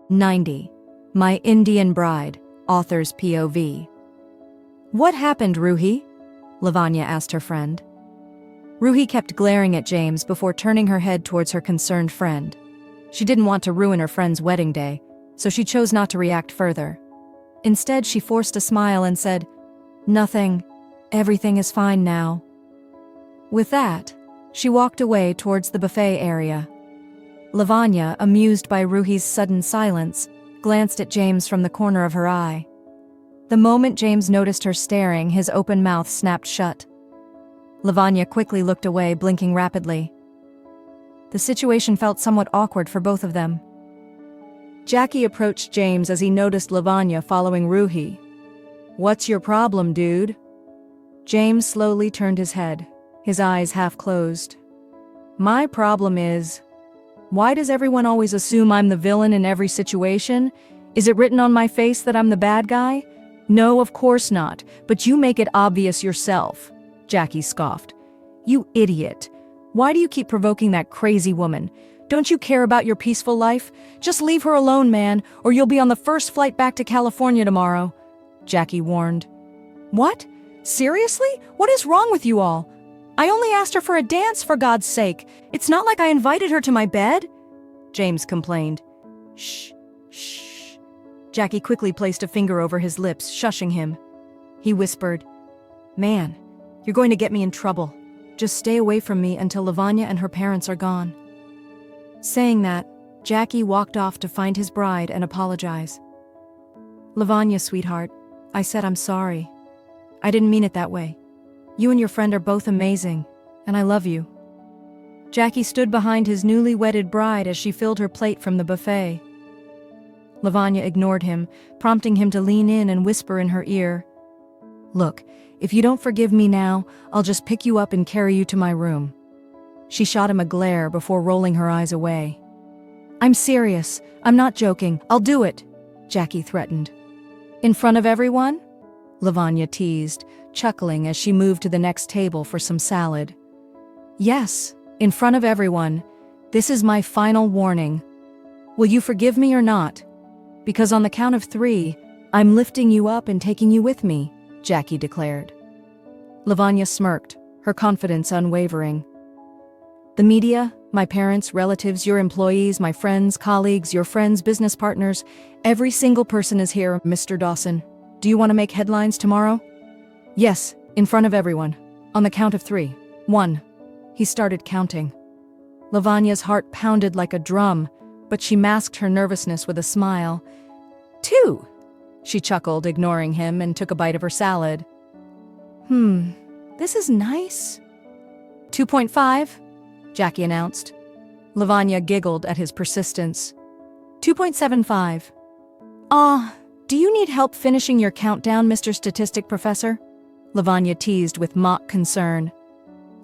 90. My Indian Bride, author's POV. What happened, Ruhi? Lavanya asked her friend. Ruhi kept glaring at James before turning her head towards her concerned friend. She didn't want to ruin her friend's wedding day, so she chose not to react further. Instead, she forced a smile and said, "Nothing. Everything is fine now." With that, she walked away towards the buffet area. Lavanya, amused by Ruhi's sudden silence, glanced at James from the corner of her eye. The moment James noticed her staring, his open mouth snapped shut. Lavanya quickly looked away, blinking rapidly. The situation felt somewhat awkward for both of them. Jackie approached James as he noticed Lavanya following Ruhi. "What's your problem, dude?" James slowly turned his head, his eyes half closed. "My problem is, why does everyone always assume I'm the villain in every situation? Is it written on my face that I'm the bad guy? No, of course not, but you make it obvious yourself," Jackie scoffed. "You idiot. Why do you keep provoking that crazy woman? Don't you care about your peaceful life? Just leave her alone, man, or you'll be on the first flight back to California tomorrow," Jackie warned. "What? Seriously? What is wrong with you all? I only asked her for a dance, for God's sake. It's not like I invited her to my bed," James complained. "Shh, shh." Jackie quickly placed a finger over his lips, shushing him. He whispered, "Man, you're going to get me in trouble. Just stay away from me until Lavanya and her parents are gone." Saying that, Jackie walked off to find his bride and apologize. "Lavanya, sweetheart, I said I'm sorry. I didn't mean it that way. You and your friend are both amazing, and I love you." Jackie stood behind his newly wedded bride as she filled her plate from the buffet. Lavanya ignored him, prompting him to lean in and whisper in her ear, "Look, if you don't forgive me now, I'll just pick you up and carry you to my room." She shot him a glare before rolling her eyes away. "I'm serious. I'm not joking. I'll do it," Jackie threatened. "In front of everyone?" Lavanya teased, chuckling as she moved to the next table for some salad. "Yes, in front of everyone. This is my final warning. Will you forgive me or not? Because on the count of 3, I'm lifting you up and taking you with me," Jackie declared. Lavanya smirked, her confidence unwavering. "The media, my parents, relatives, your employees, my friends, colleagues, your friends, business partners, every single person is here, Mr. Dawson. Do you want to make headlines tomorrow?" "Yes, in front of everyone. On the count of 3. 1. He started counting. Lavanya's heart pounded like a drum, but she masked her nervousness with a smile. 2. She chuckled, ignoring him, and took a bite of her salad. This is nice." 2.5, Jackie announced. Lavanya giggled at his persistence. 2.75. Do you need help finishing your countdown, Mr. Statistic Professor?" Lavanya teased with mock concern.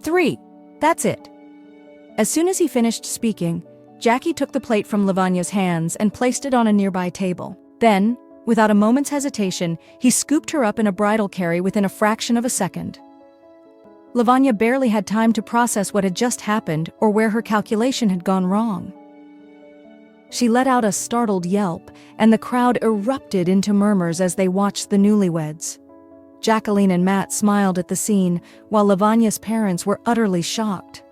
3. That's it. As soon as he finished speaking, Jackie took the plate from Lavanya's hands and placed it on a nearby table. Then, without a moment's hesitation, he scooped her up in a bridal carry within a fraction of a second. Lavanya barely had time to process what had just happened or where her calculation had gone wrong. She let out a startled yelp, and the crowd erupted into murmurs as they watched the newlyweds. Jacqueline and Matt smiled at the scene, while Lavanya's parents were utterly shocked.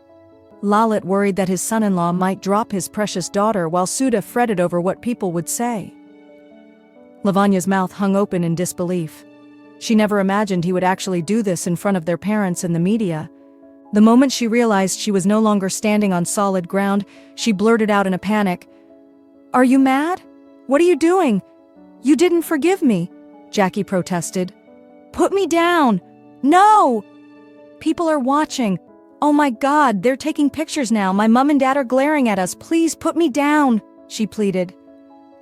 Lalit worried that his son-in-law might drop his precious daughter, while Sudha fretted over what people would say. Lavanya's mouth hung open in disbelief. She never imagined he would actually do this in front of their parents and the media. The moment she realized she was no longer standing on solid ground, she blurted out in a panic, "Are you mad? What are you doing? You didn't forgive me," Jackie protested. "Put me down! No! People are watching. Oh my God, they're taking pictures now. My mom and dad are glaring at us. Please put me down," she pleaded.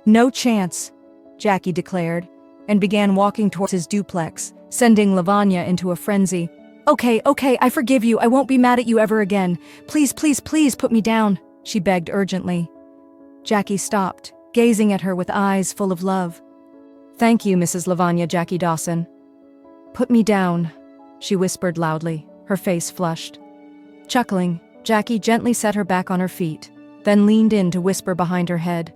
"No chance," Jackie declared, and began walking towards his duplex, sending Lavanya into a frenzy. Okay, I forgive you. I won't be mad at you ever again. Please, please, please put me down," she begged urgently. Jackie stopped, gazing at her with eyes full of love. "Thank you, Mrs. Lavanya Jackie Dawson." "Put me down," she whispered loudly, her face flushed. Chuckling, Jackie gently set her back on her feet, then leaned in to whisper behind her head,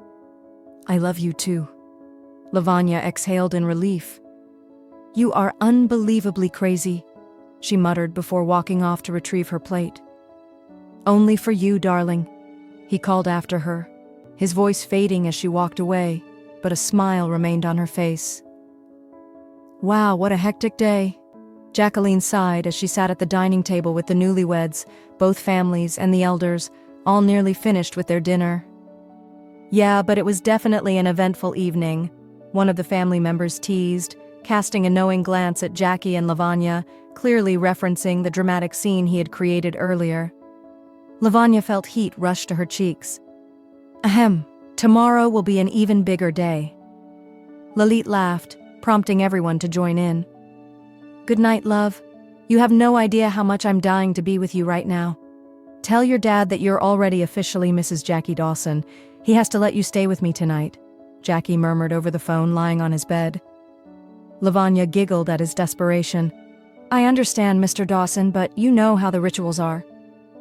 I love you too. Lavanya exhaled in relief. You are unbelievably crazy, she muttered before walking off to retrieve her plate. Only for you, darling, he called after her, his voice fading as she walked away, but a smile remained on her face. Wow, what a hectic day. Jacqueline sighed as she sat at the dining table with the newlyweds, both families and the elders, all nearly finished with their dinner. Yeah, but it was definitely an eventful evening, one of the family members teased, casting a knowing glance at Jackie and Lavanya, clearly referencing the dramatic scene he had created earlier. Lavanya felt heat rush to her cheeks. Ahem, tomorrow will be an even bigger day. Lalit laughed, prompting everyone to join in. Good night, love. You have no idea how much I'm dying to be with you right now. Tell your dad that you're already officially Mrs. Jackie Dawson. He has to let you stay with me tonight, Jackie murmured over the phone, lying on his bed. Lavanya giggled at his desperation. I understand, Mr. Dawson, but you know how the rituals are.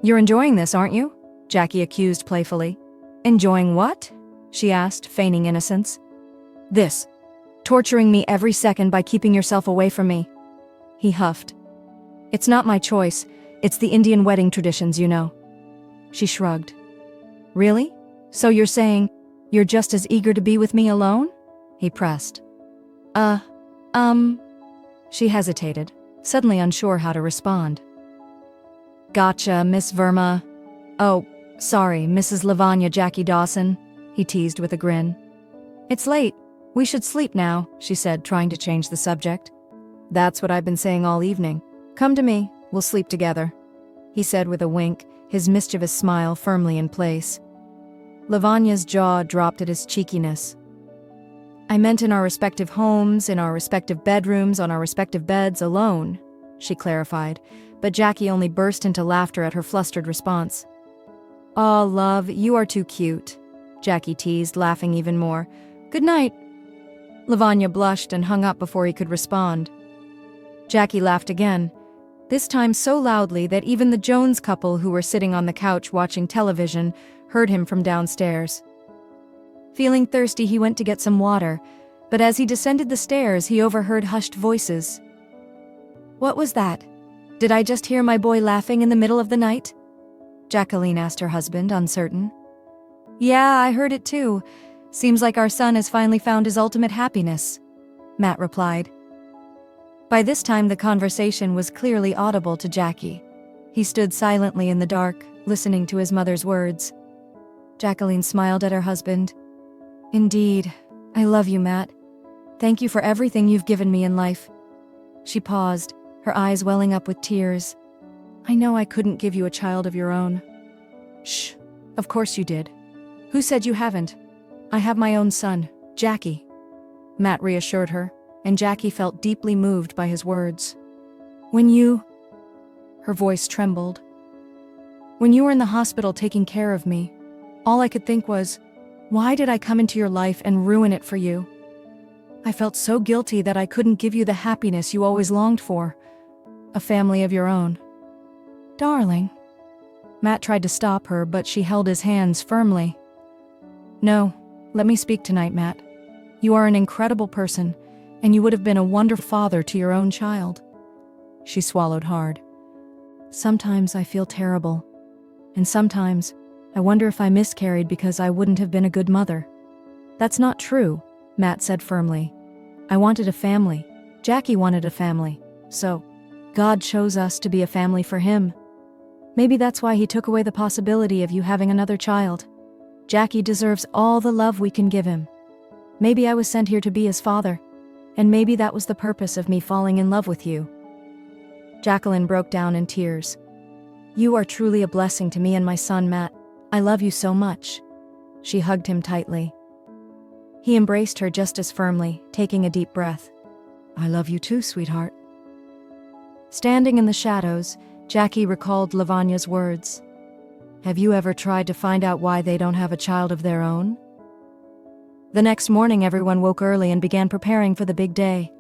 You're enjoying this, aren't you? Jackie accused playfully. Enjoying what? She asked, feigning innocence. This. Torturing me every second by keeping yourself away from me. He huffed. It's not my choice. It's the Indian wedding traditions, you know. She shrugged. Really? So you're saying you're just as eager to be with me alone? He pressed. She hesitated, suddenly unsure how to respond. Gotcha, Miss Verma. Oh, sorry, Mrs. Lavanya Jackie Dawson, he teased with a grin. It's late. We should sleep now, she said, trying to change the subject. That's what I've been saying all evening. Come to me, we'll sleep together, he said with a wink, his mischievous smile firmly in place. Lavanya's jaw dropped at his cheekiness. I meant in our respective homes, in our respective bedrooms, on our respective beds, alone, she clarified, but Jackie only burst into laughter at her flustered response. Aw, love, you are too cute, Jackie teased, laughing even more. Good night. Lavanya blushed and hung up before he could respond. Jackie laughed again, this time so loudly that even the Jones couple, who were sitting on the couch watching television, heard him from downstairs. Feeling thirsty, he went to get some water, but as he descended the stairs, he overheard hushed voices. What was that? Did I just hear my boy laughing in the middle of the night? Jacqueline asked her husband, uncertain. Yeah, I heard it too. Seems like our son has finally found his ultimate happiness, Matt replied. By this time, the conversation was clearly audible to Jackie. He stood silently in the dark, listening to his mother's words. Jacqueline smiled at her husband. Indeed, I love you, Matt. Thank you for everything you've given me in life. She paused, her eyes welling up with tears. I know I couldn't give you a child of your own. Shh, of course you did. Who said you haven't? I have my own son, Jackie. Matt reassured her, and Jackie felt deeply moved by his words. When you... Her voice trembled. When you were in the hospital taking care of me, all I could think was, why did I come into your life and ruin it for you? I felt so guilty that I couldn't give you the happiness you always longed for. A family of your own. Darling. Matt tried to stop her, but she held his hands firmly. No, let me speak tonight, Matt. You are an incredible person, and you would have been a wonderful father to your own child. She swallowed hard. Sometimes I feel terrible, and sometimes I wonder if I miscarried because I wouldn't have been a good mother. That's not true, Matt said firmly. I wanted a family. Jackie wanted a family. So, God chose us to be a family for him. Maybe that's why he took away the possibility of you having another child. Jackie deserves all the love we can give him. Maybe I was sent here to be his father, and maybe that was the purpose of me falling in love with you. Jacqueline broke down in tears. You are truly a blessing to me and my son, Matt. I love you so much. She hugged him tightly. He embraced her just as firmly, taking a deep breath. I love you too, sweetheart. Standing in the shadows, Jackie recalled Lavanya's words. Have you ever tried to find out why they don't have a child of their own? The next morning, everyone woke early and began preparing for the big day.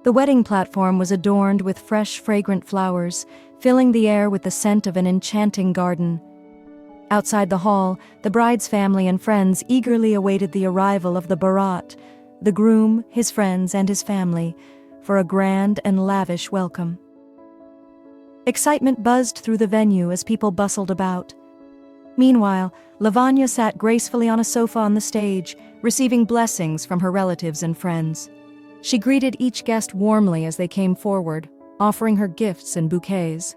The wedding platform was adorned with fresh, fragrant flowers, filling the air with the scent of an enchanting garden. Outside the hall, the bride's family and friends eagerly awaited the arrival of the barat, the groom, his friends, and his family, for a grand and lavish welcome. Excitement buzzed through the venue as people bustled about. Meanwhile, Lavanya sat gracefully on a sofa on the stage, receiving blessings from her relatives and friends. She greeted each guest warmly as they came forward, offering her gifts and bouquets.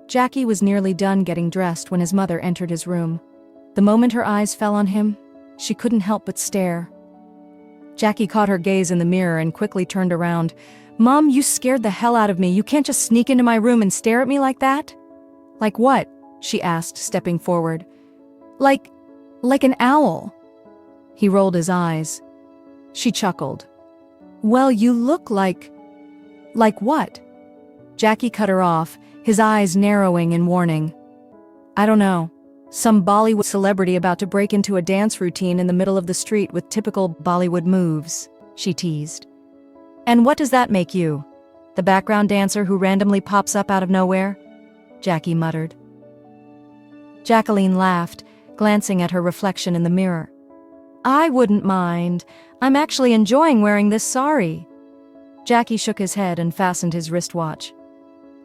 Jackie was nearly done getting dressed when his mother entered his room. The moment her eyes fell on him, she couldn't help but stare. Jackie caught her gaze in the mirror and quickly turned around. "Mom, you scared the hell out of me. You can't just sneak into my room and stare at me like that." "Like what?" she asked, stepping forward. Like an owl." He rolled his eyes. She chuckled. "Well, you look like what?" Jackie cut her off, his eyes narrowing in warning. "I don't know. Some Bollywood celebrity about to break into a dance routine in the middle of the street with typical Bollywood moves," she teased. "And what does that make you? The background dancer who randomly pops up out of nowhere?" Jackie muttered. Jacqueline laughed, glancing at her reflection in the mirror. "I wouldn't mind. I'm actually enjoying wearing this sari." Jackie shook his head and fastened his wristwatch.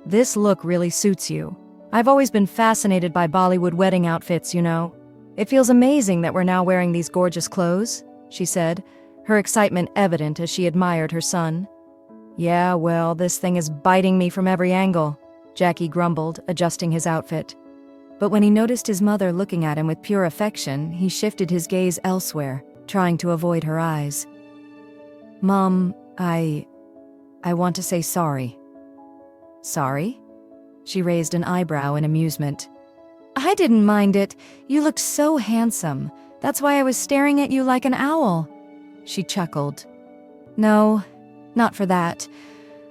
"This look really suits you. I've always been fascinated by Bollywood wedding outfits, you know. It feels amazing that we're now wearing these gorgeous clothes," she said, her excitement evident as she admired her son. "Yeah, well, this thing is biting me from every angle," Jackie grumbled, adjusting his outfit. But when he noticed his mother looking at him with pure affection, he shifted his gaze elsewhere, trying to avoid her eyes. "Mom, I want to say sorry." "Sorry?" She raised an eyebrow in amusement. "I didn't mind it. You looked so handsome. That's why I was staring at you like an owl." She chuckled. "No, not for that.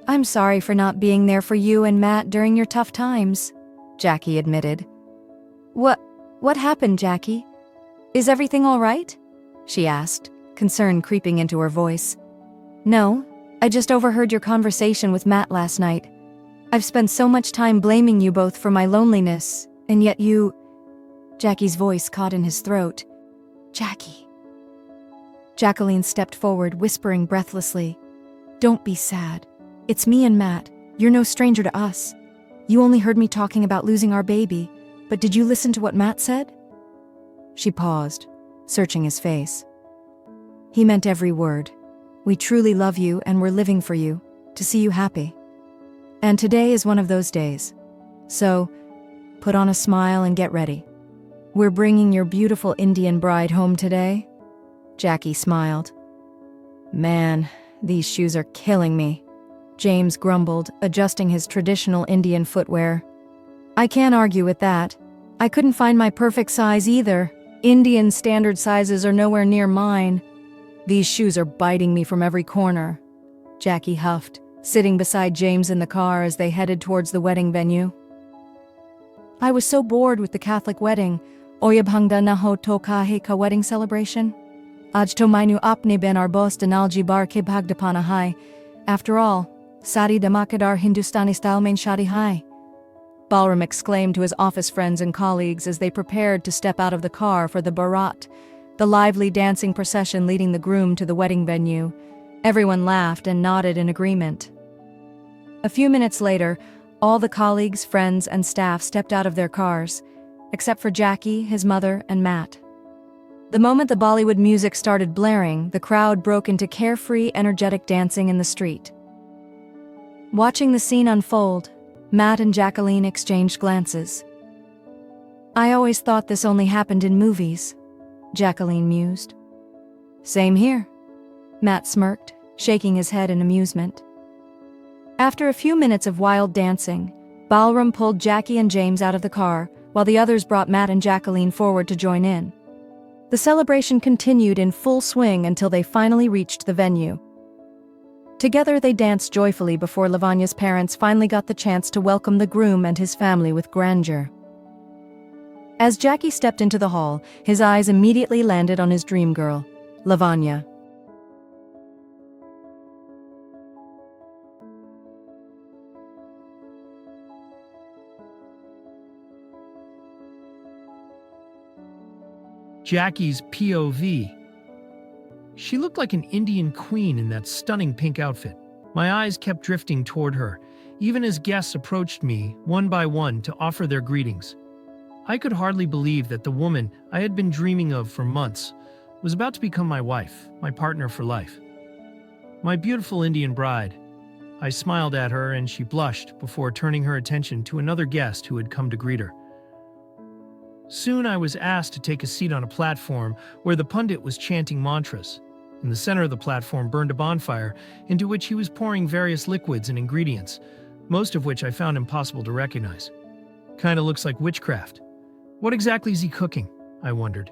I'm sorry for not being there for you and Matt during your tough times," Jackie admitted. What happened, Jackie? Is everything all right?" she asked, concern creeping into her voice. "No, I just overheard your conversation with Matt last night. I've spent so much time blaming you both for my loneliness, and yet you—" Jackie's voice caught in his throat. "Jackie." Jacqueline stepped forward, whispering breathlessly. "Don't be sad. It's me and Matt. You're no stranger to us. You only heard me talking about losing our baby, but did you listen to what Matt said?" She paused, searching his face. "He meant every word. We truly love you and we're living for you, to see you happy. And today is one of those days. So, put on a smile and get ready. We're bringing your beautiful Indian bride home today." Jackie smiled. "Man, these shoes are killing me," James grumbled, adjusting his traditional Indian footwear. "I can't argue with that. I couldn't find my perfect size either. Indian standard sizes are nowhere near mine. These shoes are biting me from every corner," Jackie huffed, sitting beside James in the car as they headed towards the wedding venue. "I was so bored with the Catholic wedding. Oyabhangda naho to kahe ka wedding celebration. Aj to mainu apne ben arbos danalji bar ke bhagdapana hai. After all, sari damakadar Hindustani style main shadi hai." Ballroom exclaimed to his office friends and colleagues as they prepared to step out of the car for the barat, the lively dancing procession leading the groom to the wedding venue. Everyone laughed and nodded in agreement. A few minutes later, all the colleagues, friends, and staff stepped out of their cars, except for Jackie, his mother, and Matt. The moment the Bollywood music started blaring, the crowd broke into carefree, energetic dancing in the street. Watching the scene unfold, Matt and Jacqueline exchanged glances. "I always thought this only happened in movies," Jacqueline mused. "Same here," Matt smirked, shaking his head in amusement. After a few minutes of wild dancing, Balram pulled Jackie and James out of the car, while the others brought Matt and Jacqueline forward to join in. The celebration continued in full swing until they finally reached the venue. Together they danced joyfully before Lavanya's parents finally got the chance to welcome the groom and his family with grandeur. As Jackie stepped into the hall, his eyes immediately landed on his dream girl, Lavanya. Jackie's POV. She looked like an Indian queen in that stunning pink outfit. My eyes kept drifting toward her, even as guests approached me, one by one, to offer their greetings. I could hardly believe that the woman I had been dreaming of for months was about to become my wife, my partner for life. My beautiful Indian bride. I smiled at her and she blushed before turning her attention to another guest who had come to greet her. Soon I was asked to take a seat on a platform where the pundit was chanting mantras. In the center of the platform burned a bonfire into which he was pouring various liquids and ingredients, most of which I found impossible to recognize. Kinda looks like witchcraft. What exactly is he cooking? I wondered.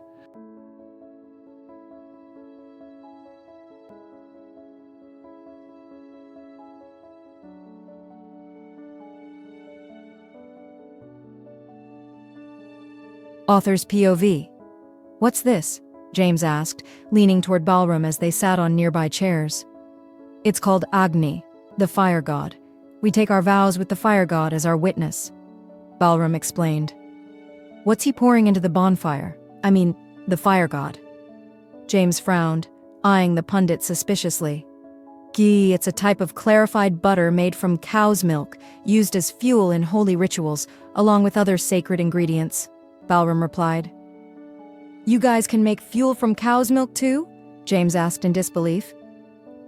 Author's POV. What's this? James asked, leaning toward Balram as they sat on nearby chairs. It's called Agni, the fire god. We take our vows with the fire god as our witness. Balram explained. What's he pouring into the bonfire? I mean, the fire god. James frowned, eyeing the pundit suspiciously. Ghee, it's a type of clarified butter made from cow's milk, used as fuel in holy rituals, along with other sacred ingredients. Balram replied. You guys can make fuel from cow's milk too? James asked in disbelief.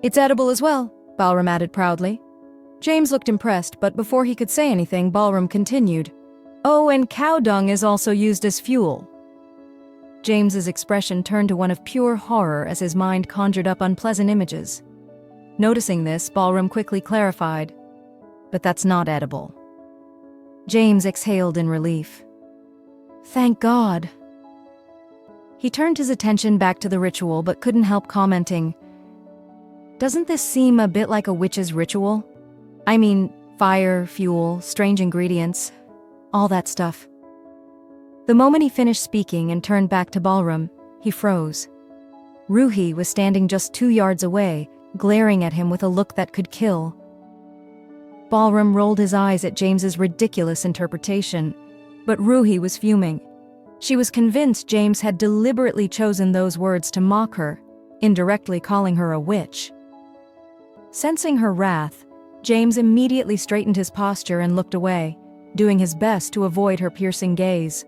It's edible as well, Balram added proudly. James looked impressed, but before he could say anything, Balram continued. Oh, and cow dung is also used as fuel. James's expression turned to one of pure horror as his mind conjured up unpleasant images. Noticing this, Balram quickly clarified. But that's not edible. James exhaled in relief. Thank God. He turned his attention back to the ritual but couldn't help commenting. Doesn't this seem a bit like a witch's ritual? I mean, fire, fuel, strange ingredients, all that stuff. The moment he finished speaking and turned back to Balram, he froze. Ruhi was standing just 2 yards away, glaring at him with a look that could kill. Balram rolled his eyes at James's ridiculous interpretation, but Ruhi was fuming. She was convinced James had deliberately chosen those words to mock her, indirectly calling her a witch. Sensing her wrath, James immediately straightened his posture and looked away, doing his best to avoid her piercing gaze.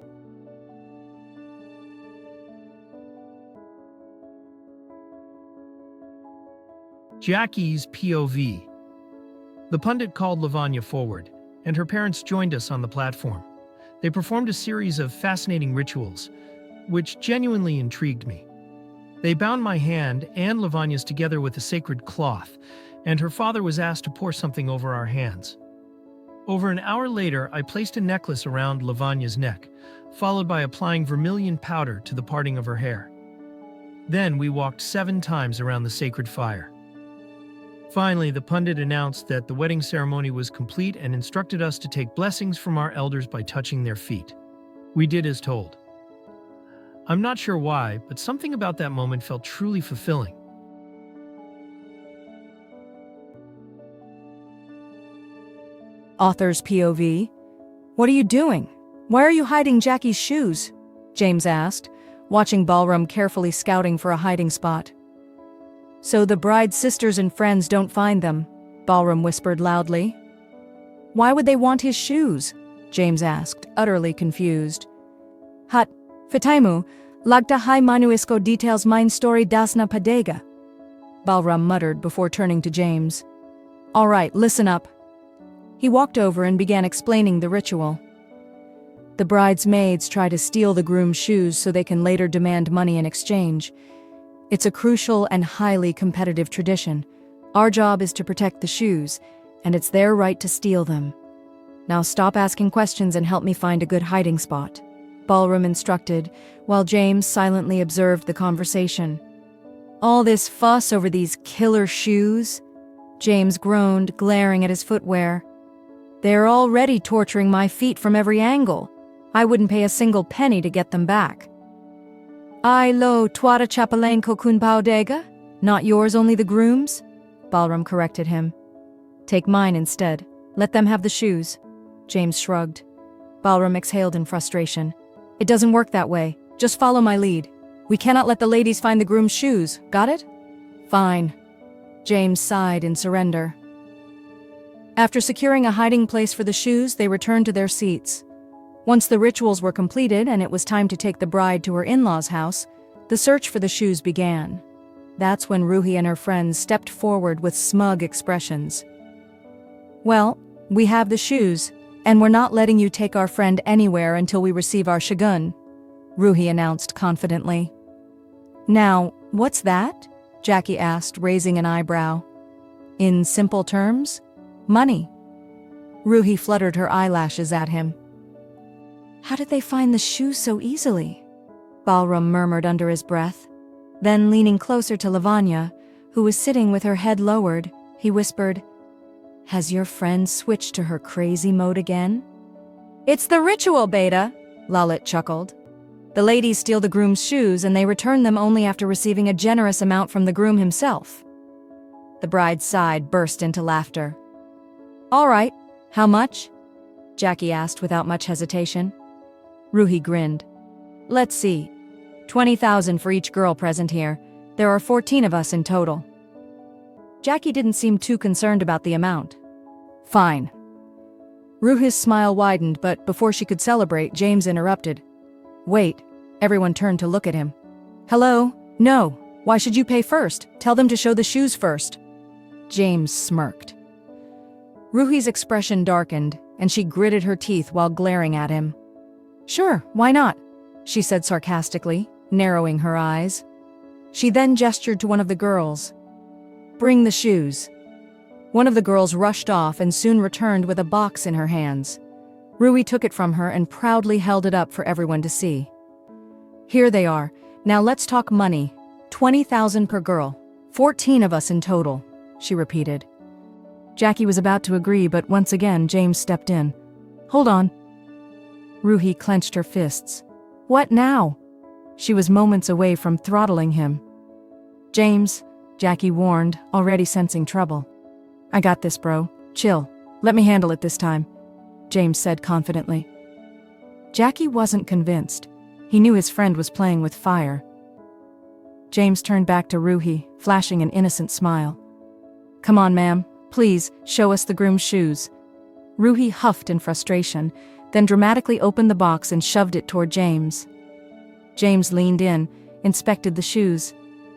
Jackie's POV. The pundit called Lavanya forward, and her parents joined us on the platform. They performed a series of fascinating rituals, which genuinely intrigued me. They bound my hand and Lavanya's together with a sacred cloth, and her father was asked to pour something over our hands. Over an hour later, I placed a necklace around Lavanya's neck, followed by applying vermilion powder to the parting of her hair. Then we walked 7 times around the sacred fire. Finally, the pundit announced that the wedding ceremony was complete and instructed us to take blessings from our elders by touching their feet. We did as told. I'm not sure why, but something about that moment felt truly fulfilling. Author's POV. What are you doing? Why are you hiding Jackie's shoes? James asked, watching Balram carefully scouting for a hiding spot. So the bride's sisters and friends don't find them, Balram whispered loudly. Why would they want his shoes? James asked, utterly confused. Hat, Fitaimu, lagta hai manuisko details mine story dasna padega, Balram muttered before turning to James. All right, listen up. He walked over and began explaining the ritual. The bridesmaids try to steal the groom's shoes so they can later demand money in exchange. It's a crucial and highly competitive tradition. Our job is to protect the shoes, and it's their right to steal them. Now stop asking questions and help me find a good hiding spot, Balram instructed, while James silently observed the conversation. All this fuss over these killer shoes? James groaned, glaring at his footwear. They're already torturing my feet from every angle. I wouldn't pay a single penny to get them back. Ai lo twara chapalenko kun paodega? Not yours, only the groom's? Balram corrected him. Take mine instead. Let them have the shoes. James shrugged. Balram exhaled in frustration. It doesn't work that way. Just follow my lead. We cannot let the ladies find the groom's shoes, got it? Fine. James sighed in surrender. After securing a hiding place for the shoes, they returned to their seats. Once the rituals were completed and it was time to take the bride to her in-laws' house, the search for the shoes began. That's when Ruhi and her friends stepped forward with smug expressions. Well, we have the shoes, and we're not letting you take our friend anywhere until we receive our shagun, Ruhi announced confidently. Now, what's that? Jackie asked, raising an eyebrow. In simple terms, money. Ruhi fluttered her eyelashes at him. How did they find the shoes so easily? Balram murmured under his breath. Then, leaning closer to Lavanya, who was sitting with her head lowered, he whispered, Has your friend switched to her crazy mode again? It's the ritual, Beta, Lalit chuckled. The ladies steal the groom's shoes and they return them only after receiving a generous amount from the groom himself. The bride's side burst into laughter. All right, how much? Jackie asked without much hesitation. Ruhi grinned. Let's see. 20,000 for each girl present here. There are 14 of us in total. Jackie didn't seem too concerned about the amount. Fine. Ruhi's smile widened, but before she could celebrate, James interrupted. Wait. Everyone turned to look at him. Hello? No. Why should you pay first? Tell them to show the shoes first. James smirked. Ruhi's expression darkened, and she gritted her teeth while glaring at him. Sure, why not? She said sarcastically, narrowing her eyes. She then gestured to one of the girls. Bring the shoes. One of the girls rushed off and soon returned with a box in her hands. Ruhi took it from her and proudly held it up for everyone to see. Here they are. Now let's talk money. 20,000 per girl. 14 of us in total, she repeated. Jackie was about to agree, but once again James stepped in. Hold on. Ruhi clenched her fists. What now? She was moments away from throttling him. James, Jackie warned, already sensing trouble. I got this, bro. Chill. Let me handle it this time, James said confidently. Jackie wasn't convinced. He knew his friend was playing with fire. James turned back to Ruhi, flashing an innocent smile. Come on, ma'am. Please, show us the groom's shoes. Ruhi huffed in frustration, then dramatically opened the box and shoved it toward James. James leaned in, inspected the shoes,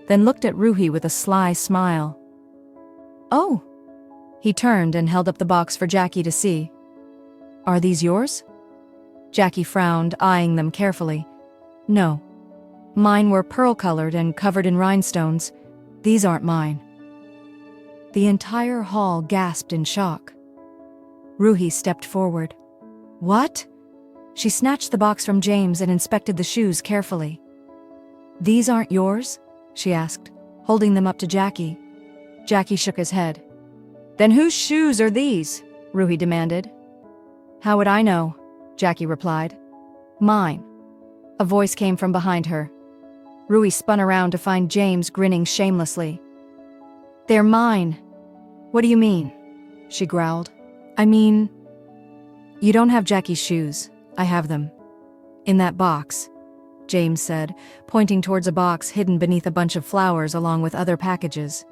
then looked at Ruhi with a sly smile. Oh! He turned and held up the box for Jackie to see. Are these yours? Jackie frowned, eyeing them carefully. No. Mine were pearl-colored and covered in rhinestones. These aren't mine. The entire hall gasped in shock. Ruhi stepped forward. What? She snatched the box from James and inspected the shoes carefully. These aren't yours? She asked, holding them up to Jackie. Jackie shook his head. Then whose shoes are these? Ruhi demanded. How would I know? Jackie replied. Mine. A voice came from behind her. Ruhi spun around to find James grinning shamelessly. They're mine. What do you mean? She growled. I mean, you don't have Jackie's shoes. I have them. In that box, James said, pointing towards a box hidden beneath a bunch of flowers along with other packages.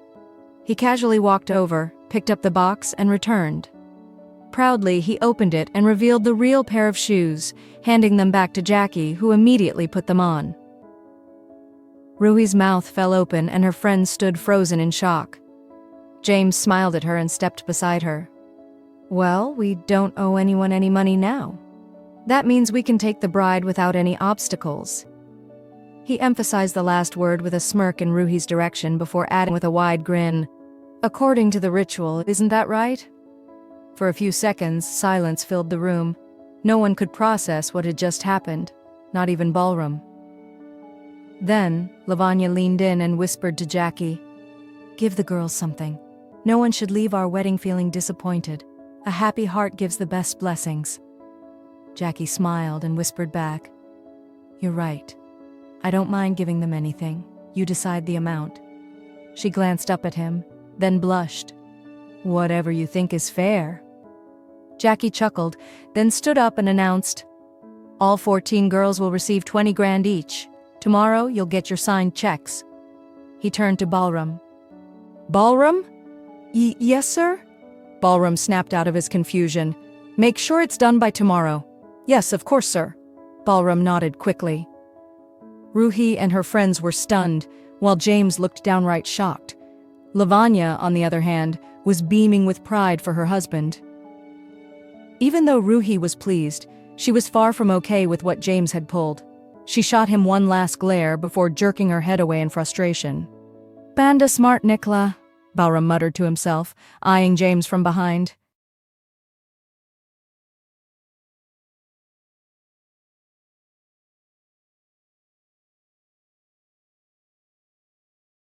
He casually walked over, picked up the box, and returned. Proudly, he opened it and revealed the real pair of shoes, handing them back to Jackie, who immediately put them on. Ruhi's mouth fell open and her friend stood frozen in shock. James smiled at her and stepped beside her. Well, we don't owe anyone any money now. That means we can take the bride without any obstacles. He emphasized the last word with a smirk in Ruhi's direction before adding with a wide grin, According to the ritual, isn't that right? For a few seconds, silence filled the room. No one could process what had just happened, not even Balram. Then, Lavanya leaned in and whispered to Jackie, Give the girls something. No one should leave our wedding feeling disappointed. A happy heart gives the best blessings. Jackie smiled and whispered back, You're right. I don't mind giving them anything. You decide the amount. She glanced up at him, then blushed. Whatever you think is fair. Jackie chuckled, then stood up and announced, All 14 girls will receive 20 grand each, Tomorrow, you'll get your signed checks." He turned to Balram. "Balram? Yes, sir?" Balram snapped out of his confusion. "Make sure it's done by tomorrow." "Yes, of course, sir." Balram nodded quickly. Ruhi and her friends were stunned, while James looked downright shocked. Lavanya, on the other hand, was beaming with pride for her husband. Even though Ruhi was pleased, she was far from okay with what James had pulled. She shot him one last glare before jerking her head away in frustration. "Banda smart, Nicola," Balram muttered to himself, eyeing James from behind.